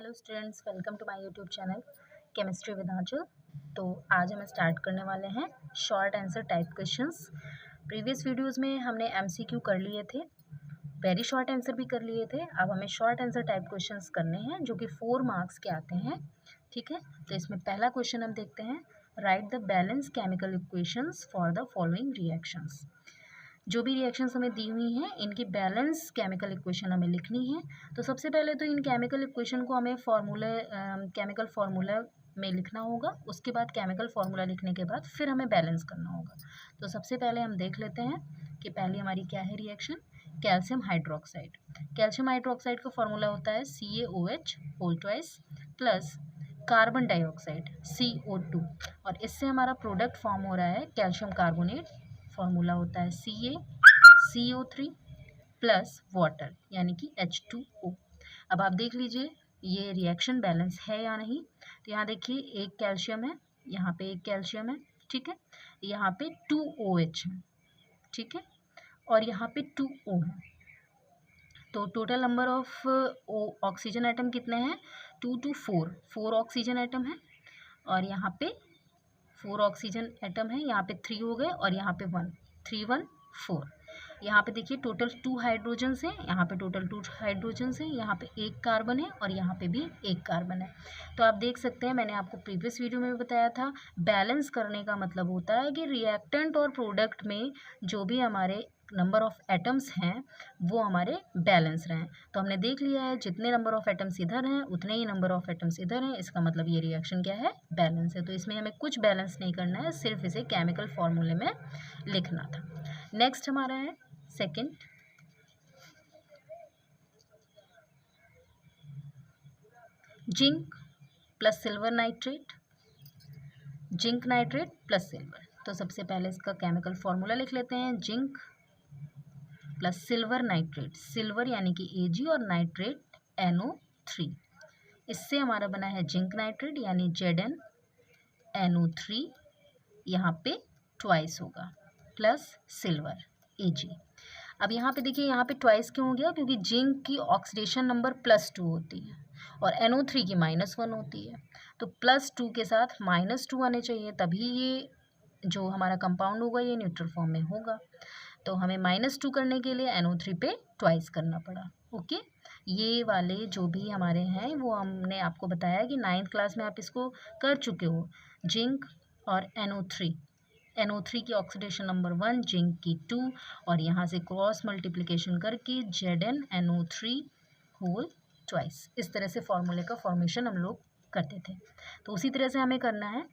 Hello students, welcome to my YouTube channel chemistry with Aanchal. तो आज हम स्टार्ट करने वाले हैं short answer type questions. Previous videos में हमने एमसीक्यू कर लिए थे, वेरी शॉर्ट आंसर भी कर लिए थे। अब हमें शॉर्ट आंसर टाइप क्वेश्चंस करने हैं जो कि 4 मार्क्स के आते हैं। ठीक है, तो इसमें पहला क्वेश्चन हम देखते हैं, right the balance chemical equations for the following reactions. जो भी रिएक्शंस हमें दी हुई हैं इनकी बैलेंस केमिकल इक्वेशन हमें लिखनी है। तो सबसे पहले तो इन केमिकल इक्वेशन को हमें केमिकल फार्मूला में लिखना होगा। उसके बाद केमिकल फार्मूला लिखने के बाद फिर हमें बैलेंस करना होगा। तो सबसे पहले हम देख लेते हैं कि पहली हमारी क्या है reaction, calcium hydroxide. Calcium hydroxide का फार्मूला होता है CaOH whole twice plus carbon dioxide CO2, और इससे हमारा प्रोडक्ट फॉर्म हो रहा है कैल्शियम कार्बोनेट। फार्मूला होता है CaCO3 प्लस वाटर यानी कि H2O। अब आप देख लीजिए ये रिएक्शन बैलेंस है या नहीं। तो यहाँ देखिए एक कैल्शियम है, यहाँ पे एक कैल्शियम है, ठीक है, यहाँ पे 2OH है, ठीक है, और यहाँ पे 2O है। तो total number of oxygen atom कितने हैं, 2 to 4 ऑक्सीजन एटम है, और यहाँ पे 4 ऑक्सीजन एटम है, यहाँ पे 3 हो गए और यहाँ पे 1, 3 1 4। यहाँ पे देखिए टोटल 2 हाइड्रोजन्स हैं, यहाँ पे टोटल 2 हाइड्रोजन्स हैं, यहाँ पे एक कार्बन है और यहाँ पे भी एक कार्बन है। तो आप देख सकते हैं, मैंने आपको प्रीवियस वीडियो में भी बताया था, बैलेंस करने का मतलब होता है कि रिएक्टेंट और प्रोडक्ट में जो भी हमारे नंबर ऑफ एटम्स हैं वो हमारे बैलेंस रहें। तो हमने देख लिया है जितने नंबर ऑफ एटम्स इधर हैं उतने ही नंबर ऑफ एटम्स इधर हैं, इसका मतलब ये रिएक्शन क्या है, बैलेंस है। तो इसमें हमें कुछ बैलेंस नहीं करना है, सिर्फ इसे केमिकल फॉर्मूले में लिखना था। नेक्स्ट हमारा है second, zinc plus silver nitrate, zinc nitrate plus silver. तो सबसे पहले इसका केमिकल फॉर्मूला लिख लेते हैं, zinc plus silver nitrate, silver यानी कि Ag और नाइट्रेट NO3। इससे हमारा बना है जिंक नाइट्रेट यानी ZnNO3, यहाँ पे ट्वाइस होगा प्लस सिल्वर Ag। अब यहाँ पे देखिए यहाँ पे ट्वाइस क्यों हो गया, क्योंकि जिंक की ऑक्सीडेशन नंबर +2 होती है और NO3 की -1 होती है। तो +2 के साथ -2 आने चाहिए, तभी ये जो हमारा कंपाउंड होगा ये न्यूट्रल फॉर्म में होगा। तो हमें -2 करने के लिए NO3 पे ट्वाइस करना पड़ा। ओके, ये वाले जो भी हमारे हैं वो हमने आपको बताया कि 9th क्लास में आप इसको कर चुके हो। जिंक और NO3 की ऑक्सीडेशन नंबर 1, जिंक की 2, और यहाँ से क्रॉस मल्टीप्लिकेशन करके ZnNO3 होल ट्वाइस। इस तरह से फॉर्मूले का फॉर्मेशन हम लोग करते थे, तो उसी तरह से हमें करना है।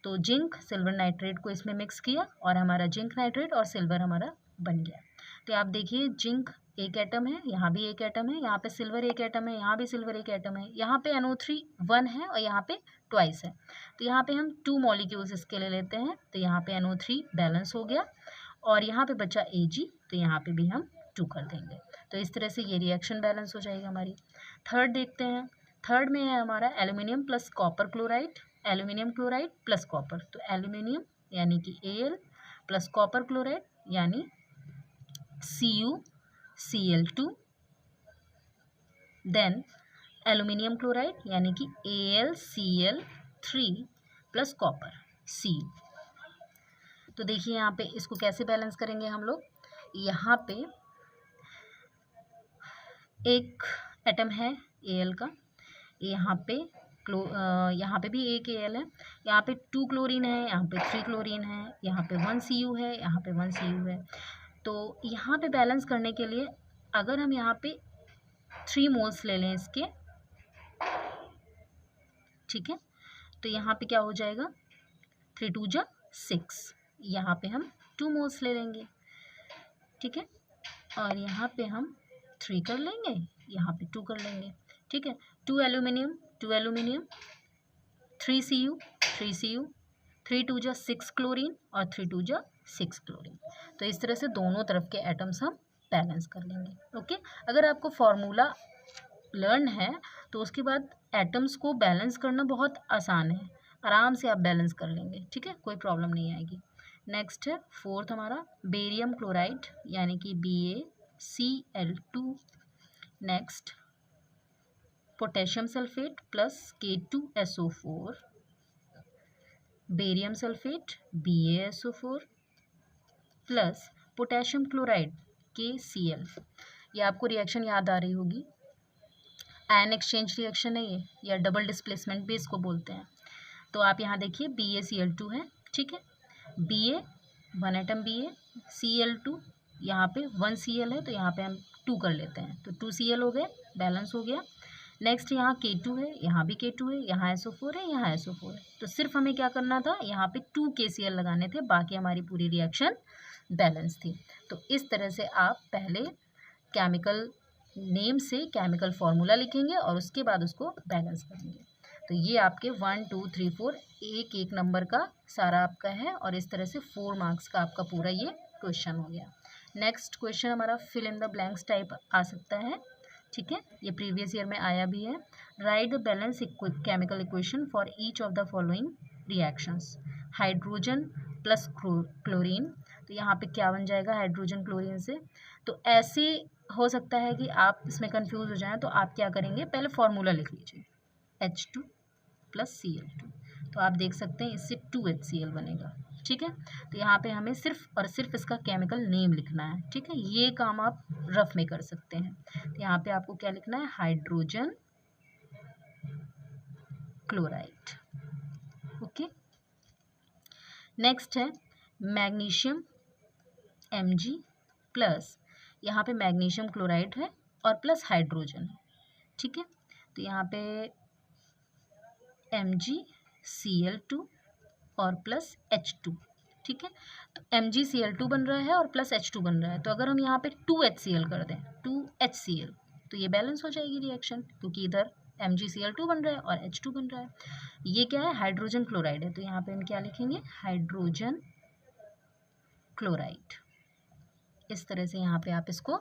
तो जिंक सिल्वर नाइट्रेट को इसमें मिक्स किया और हमारा जिंक नाइट्रेट और सिल्वर हमारा बन गया। तो आप देखिए जिंक एक एटम है, यहाँ भी एक एटम है, यहाँ पे सिल्वर एक एटम है, यहाँ भी सिल्वर एक एटम है, यहाँ पे NO3 1 है और यहाँ पे ट्वाइस है। तो यहाँ पे हम 2 मॉलिक्यूल्स इसके लिए लेते हैं, तो यहाँ पे NO3 बैलेंस हो गया और यहाँ पे बचा Ag, तो यहाँ पे भी हम 2 कर देंगे। तो इस तरह से ये रिएक्शन बैलेंस हो जाएगी हमारी। थर्ड देखते हैं, थर्ड में है हमारा aluminium plus copper chloride, aluminium chloride plus copper. तो एल्यूमिनियम यानी कि Al प्लस कॉपर क्लोराइड यानी CuCl2, देन एल्यूमिनियम क्लोराइड यानी कि AlCl3 प्लस कॉपर Cu। तो देखिए यहाँ पे इसको कैसे बैलेंस करेंगे हम लोग। यहाँ पे एक एटम है Al का, यहाँ पे भी एक Al है, यहाँ पे 2 क्लोरीन है, यहाँ पे 3 क्लोरीन है, यहाँ पे 1 Cu है, यहाँ पे 1 Cu है। तो यहाँ पे बैलेंस करने के लिए अगर हम यहाँ पे 3 मोल्स ले लें इसके, ठीक है, तो यहाँ पे क्या हो जाएगा, 3 2 जा 6, यहाँ पे हम 2 मोल्स ले लेंगे, ठीक है, और यहाँ पे हम 3 कर लेंगे, यहाँ पे 2 कर लेंगे, ठीक है। 2 एल्यूमिनियम 3 Cu 3 2 जा 6 क्लोरीन और 3 2 जा 6 क्लोरीन। तो इस तरह से दोनों तरफ के एटम्स हम बैलेंस कर लेंगे। ओके, अगर आपको फॉर्मूला लर्न है तो उसके बाद एटम्स को बैलेंस करना बहुत आसान है, आराम से आप बैलेंस कर लेंगे, ठीक है, कोई प्रॉब्लम नहीं आएगी। नेक्स्ट है फोर्थ हमारा बेरियम क्लोराइड यानी कि BaCl2, next potassium sulphate plus K2SO4, barium sulphate BaSO4 plus potassium chloride KCl। ये आपको रिएक्शन याद आ रही होगी, आयन एक्सचेंज रिएक्शन है ये, या डबल डिस्प्लेसमेंट भी इसको बोलते हैं। तो आप यहाँ देखिए BaCl2 है, ठीक है, Ba 1 एटम Ba, Cl2 यहाँ पे 1 Cl है तो यहाँ पे हम 2 कर लेते हैं, तो 2 Cl हो गए, बैलेंस हो गया। नेक्स्ट यहाँ K2 है, यहाँ भी K2 है, यहाँ SO4 है, यहाँ SO4 है, तो सिर्फ हमें क्या करना था, यहाँ पे 2 KCl लगाने थे, बाकी हमारी पूरी रिएक्शन बैलेंस थी। तो इस तरह से आप पहले केमिकल नेम से केमिकल फॉर्मूला लिखेंगे और उसके बाद उसको बैलेंस करेंगे। तो ये आपके 1 2 3 4 एक एक नंबर का सारा आपका है, और इस तरह से 4 मार्क्स का आपका पूरा ये क्वेश्चन हो गया। नेक्स्ट क्वेश्चन हमारा fill in the blanks type आ सकता है, ठीक है, ये प्रीवियस ईयर में आया भी है। Right the balance chemical equation for each of the following reactions. Hydrogen plus chlorine, तो यहाँ पे क्या बन जाएगा हाइड्रोजन क्लोरीन से। तो ऐसे हो सकता है कि आप इसमें कंफ्यूज हो जाएं, तो आप क्या करेंगे, पहले फॉर्मूला लिख लीजिए H2 प्लस Cl2, तो आप देख सकते हैं इससे 2HCl बनेगा, ठीक है। तो यहाँ पे हमें सिर्फ और सिर्फ इसका केमिकल नेम लिखना है, ठीक है, ये काम आप रफ में कर सकते हैं। तो यहाँ पे आपको क्या लिखना है, हाइड्रोजन क्लोराइड, ओके। नेक्स्ट है मैग्नीशियम Mg प्लस, यहाँ पे मैग्नीशियम क्लोराइड है और प्लस हाइड्रोजन है, ठीक है। तो यहाँ पे MgCl2 और प्लस H2, ठीक है। तो MgCl2 बन रहा है और प्लस H2 बन रहा है, तो अगर हम यहाँ पे 2HCl कर दें, 2HCl, तो ये बैलेंस हो जाएगी रिएक्शन, क्योंकि इधर MgCl2 बन रहा है और H2 बन रहा है। ये क्या है, हाइड्रोजन क्लोराइड है, तो यहाँ पे हम क्या लिखेंगे, हाइड्रोजन क्लोराइड। इस तरह से यहाँ पे आप इसको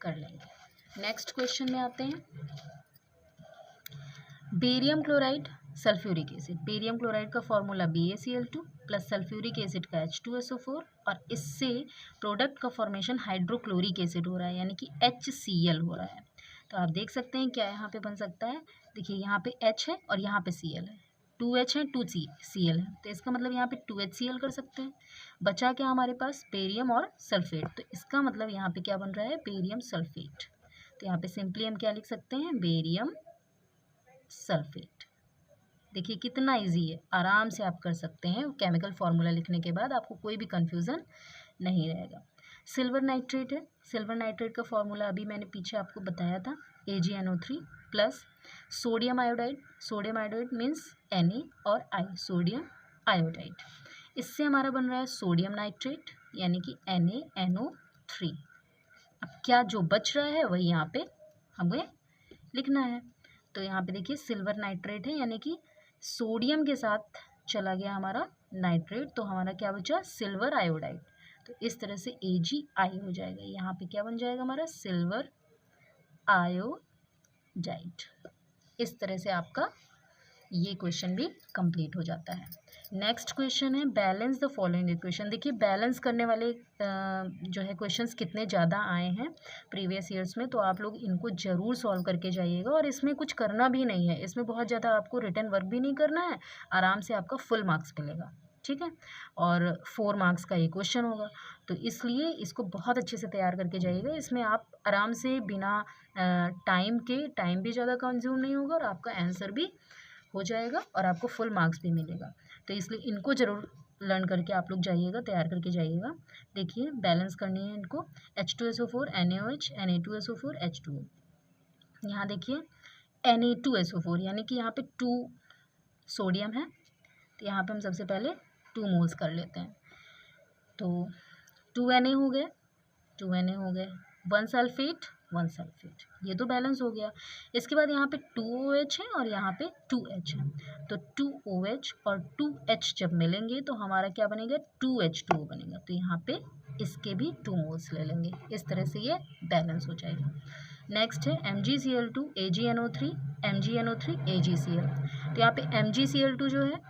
कर लेंगे। नेक्स्ट क्वेश्चन में आते हैं, barium chloride sulphuric acid. Barium chloride का formula BaCl2 plus sulphuric acid का H2SO4, और इससे प्रोडक्ट का फॉर्मेशन हाइड्रोक्लोरिक एसिड हो रहा है, यानी कि HCl हो रहा है। तो आप देख सकते हैं क्या यहाँ पे बन सकता है, देखिए यहाँ पे H है और यहाँ पे Cl है, 2H है 2Cl है, तो इसका मतलब यहाँ पे 2HCl कर सकते हैं। बचा क्या हमारे पास, बेरियम और सल्फेट, तो इसका मतलब यहाँ पे क्या बन रहा है, बेरियम सल्फेट। तो यहाँ पे सिंपली हम क्या लिख सकते हैं, बेरियम सल्फेट। देखिए कितना इजी है, आराम से आप कर सकते हैं, केमिकल फार्मूला लिखने के बाद आपको कोई भी कंफ्यूजन नहीं रहेगा। सिल्वर नाइट्रेट है, सिल्वर नाइट्रेट का फॉर्मूला अभी मैंने पीछे आपको बताया था, AgNO3 plus sodium iodide. Sodium iodide means Na और I, सोडियम आयोडाइड। इससे हमारा बन रहा है सोडियम नाइट्रेट, यानी कि NaNO3। अब क्या जो बच रहा है वही यहाँ पे हमें लिखना है। तो यहाँ पे देखिए सिल्वर नाइट्रेट है, यानी कि सोडियम के साथ चला गया हमारा नाइट्रेट, तो हमारा क्या बचा, सिल्वर आयोडाइड। तो इस तरह से AgI हो जाएगा, यहाँ पे क्या बन जाएगा हमारा, सिल्वर आयोडाइड। इस तरह से आपका ये क्वेश्चन भी कंप्लीट हो जाता है। नेक्स्ट क्वेश्चन है बैलेंस द फॉलोइंग इक्वेशन। देखिए बैलेंस करने वाले जो है क्वेश्चंस कितने ज़्यादा आए हैं प्रीवियस ईयर्स में, तो आप लोग इनको ज़रूर सॉल्व करके जाइएगा, और इसमें कुछ करना भी नहीं है, इसमें बहुत ज़्यादा आपको रिटन वर्क भी नहीं करना है, आराम से आपका फुल मार्क्स मिलेगा, ठीक है, और 4 मार्क्स का ये क्वेश्चन होगा, तो इसलिए इसको बहुत अच्छे से तैयार करके जाइएगा। इसमें आप आराम से बिना टाइम भी ज़्यादा कंज्यूम नहीं होगा, और आपका आंसर भी हो जाएगा, और आपको फुल मार्क्स भी मिलेगा। तो इसलिए इनको ज़रूर लर्न करके आप लोग जाइएगा, तैयार करके जाइएगा। देखिए बैलेंस करनी है इनको, H2SO4 NaOH, Na2SO4 H2O। यहाँ देखिए Na2SO4, यानी कि यहाँ पे 2 सोडियम है, तो यहाँ पे हम सबसे पहले 2 मोल्स कर लेते हैं, तो 2 Na हो गए, 1 सल्फेट 1 सल्फेट, ये तो बैलेंस हो गया। इसके बाद यहाँ पे 2OH है और यहाँ पे 2H है, तो 2OH और 2H जब मिलेंगे तो हमारा क्या बनेगा, 2H2O बनेगा, तो यहाँ पे इसके भी 2 मोल्स ले लेंगे, इस तरह से ये बैलेंस हो जाएगा। नेक्स्ट है MgCl2 AgNO3 MgNO3 AgCl। तो यहाँ पे MgCl2 जो है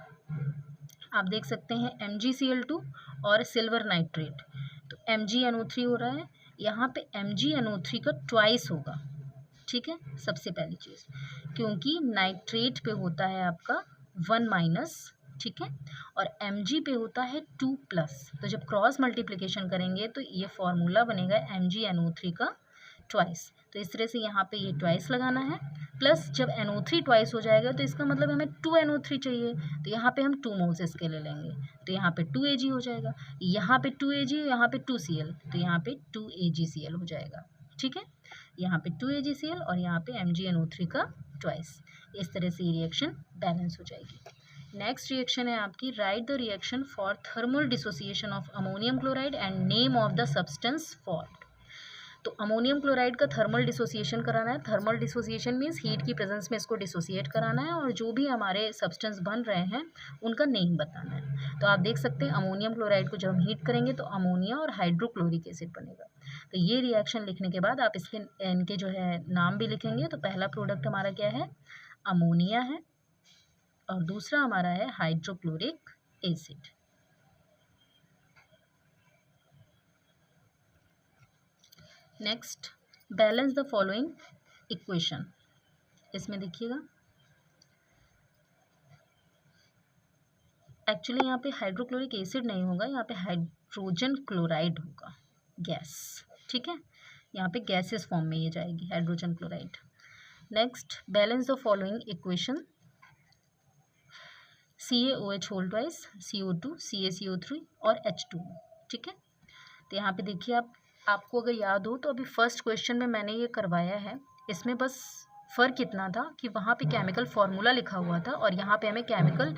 आप देख सकते हैं MgCl2 और सिल्वर नाइट्रेट, तो MgNO3 हो रहा है, यहाँ पे MgNO3 का ट्वाइस होगा, ठीक है, सबसे पहली चीज़, क्योंकि नाइट्रेट पे होता है आपका 1-, ठीक है, और Mg पे होता है 2+। तो जब क्रॉस मल्टीप्लिकेशन करेंगे तो ये फॉर्मूला बनेगा MgNO3 का ट्वाइस। तो इस तरह से यहाँ पे ये ट्वाइस लगाना है, प्लस जब NO3 ट्वाइस हो जाएगा तो इसका मतलब हमें 2NO3 चाहिए, तो यहाँ पे हम 2 मोल्स इसके ले लेंगे, तो यहाँ पे 2 Ag हो जाएगा, यहाँ पे 2 Ag, यहाँ पे 2 Cl, तो यहाँ पे 2 AgCl हो जाएगा, ठीक है, यहाँ पे 2 AgCl और यहाँ पे MgNO3 का ट्वाइस। इस तरह से ये रिएक्शन बैलेंस हो जाएगी। नेक्स्ट रिएक्शन है आपकी, right the reaction for thermal dissociation of ammonium chloride and name of the substance formed. तो अमोनियम क्लोराइड का थर्मल डिसोसिएशन कराना है। थर्मल डिसोसिएशन मीन्स हीट की प्रेजेंस में इसको डिसोसिएट कराना है, और जो भी हमारे सब्सटेंस बन रहे हैं उनका नेम बताना है। तो आप देख सकते हैं अमोनियम क्लोराइड को जब हम हीट करेंगे तो अमोनिया और हाइड्रोक्लोरिक एसिड बनेगा। तो ये रिएक्शन लिखने के बाद आप इनके जो है नाम भी लिखेंगे। तो पहला प्रोडक्ट हमारा क्या है, अमोनिया है, और दूसरा हमारा है hydrochloric acid. Next, balance the following equation. इसमें देखिएगा एक्चुअली यहाँ पे हाइड्रोक्लोरिक एसिड नहीं होगा, यहाँ पे हाइड्रोजन क्लोराइड होगा, गैस, ठीक है, यहाँ पे गैसेस फॉर्म में ये जाएगी hydrogen chloride. Next, balance the following equation, CaOH whole twice, CO2, CaCO3 और H2, ठीक है। तो यहाँ पे देखिए आपको अगर याद हो तो अभी फर्स्ट क्वेश्चन में मैंने ये करवाया है, इसमें बस फ़र्क इतना था कि वहाँ पे केमिकल फार्मूला लिखा हुआ था और यहाँ पे हमें केमिकल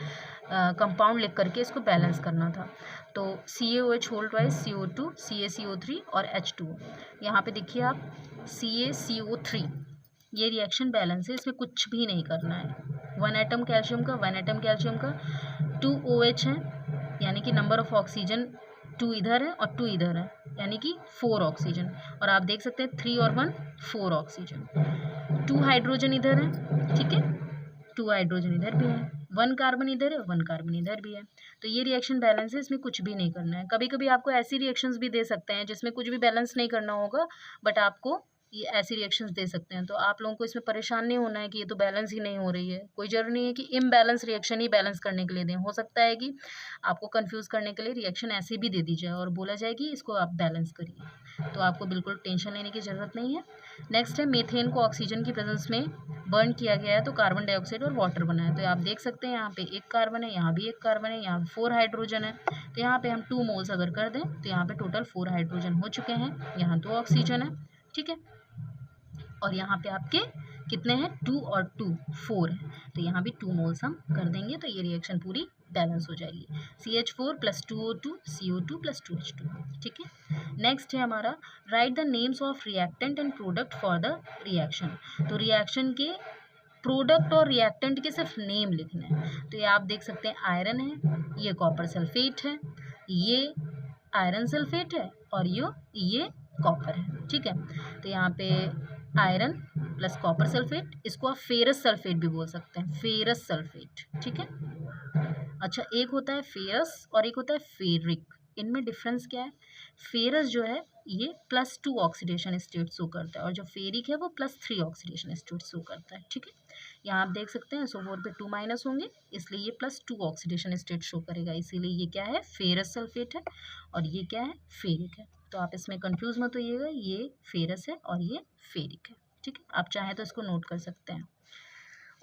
कंपाउंड लिख करके इसको बैलेंस करना था। तो CaOH whole twice, CO2, CaCO3 और H2। यहाँ पे देखिए आप CaCO3, ये रिएक्शन बैलेंस है, इसमें कुछ भी नहीं करना है। 1 एटम कैल्शियम का, 1 एटम कैल्शियम का, 2 OH है, यानी कि नंबर ऑफ ऑक्सीजन 2 इधर है और 2 इधर है, यानी कि 4 ऑक्सीजन। और आप देख सकते हैं 3 और 1 4 ऑक्सीजन, 2 हाइड्रोजन इधर है, ठीक है, 2 हाइड्रोजन इधर भी है, 1 कार्बन इधर है, 1 कार्बन इधर भी है। तो ये रिएक्शन बैलेंस है, इसमें कुछ भी नहीं करना है। कभी कभी आपको ऐसी रिएक्शंस भी दे सकते हैं जिसमें कुछ भी बैलेंस नहीं करना होगा, बट आपको ये ऐसी रिएक्शंस दे सकते हैं। तो आप लोगों को इसमें परेशान नहीं होना है कि ये तो बैलेंस ही नहीं हो रही है। कोई ज़रूरी नहीं है कि इम्बैलेंस रिएक्शन ही बैलेंस करने के लिए दें। हो सकता है कि आपको कंफ्यूज करने के लिए रिएक्शन ऐसे भी दे दी जाए और बोला जाए कि इसको आप बैलेंस करिए, तो आपको बिल्कुल टेंशन लेने की ज़रूरत नहीं है। नेक्स्ट है, मीथेन को ऑक्सीजन की प्रेजेंस में बर्न किया गया है तो कार्बन डाइऑक्साइड और वाटर बना है। तो आप देख सकते हैं यहाँ पे 1 कार्बन है, यहाँ भी 1 कार्बन है, यहाँ 4 हाइड्रोजन है। तो यहाँ पे हम 2 मोल्स अगर कर दें तो यहाँ पे टोटल 4 हाइड्रोजन हो चुके हैं, यहाँ 2 ऑक्सीजन है, ठीक है, और यहाँ पे आपके कितने हैं, 2 और 2 4 है। तो यहाँ भी 2 मोल्स हम कर देंगे तो ये रिएक्शन पूरी बैलेंस हो जाएगी। CH4 + 2O2 CO2 + 2H2, ठीक है। नेक्स्ट है हमारा, right the names of reactant and product for the reaction. तो रिएक्शन के प्रोडक्ट और रिएक्टेंट के सिर्फ नेम लिखने हैं। तो ये आप देख सकते हैं आयरन है, ये कॉपर सल्फेट है, ये आयरन सल्फेट है और ये कॉपर है, ठीक है। तो यहाँ पे आयरन प्लस कॉपर सल्फेट, इसको आप फेरस सल्फेट भी बोल सकते हैं, फेरस सल्फेट, ठीक है। अच्छा, एक होता है फेरस और एक होता है फेरिक, इनमें डिफरेंस क्या है? फेरस जो है ये +2 ऑक्सीडेशन स्टेट शो करता है और जो फेरिक है वो +3 ऑक्सीडेशन स्टेट शो करता है, ठीक है। यहाँ आप देख सकते हैं SO4 पे 2- होंगे, इसलिए ये +2 ऑक्सीडेशन स्टेट शो करेगा, इसीलिए ये क्या है, फेरस सल्फेट है और ये क्या है, फेरिक है। तो आप इसमें कंफ्यूज मत होइएगा, ये फेरस है और ये फेरिक है, ठीक है। आप चाहें तो इसको नोट कर सकते हैं।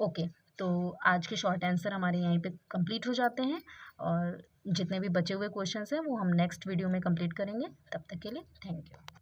ओके, तो आज के शॉर्ट आंसर हमारे यहीं पे कंप्लीट हो जाते हैं और जितने भी बचे हुए क्वेश्चंस हैं वो हम नेक्स्ट वीडियो में कंप्लीट करेंगे। तब तक के लिए थैंक यू।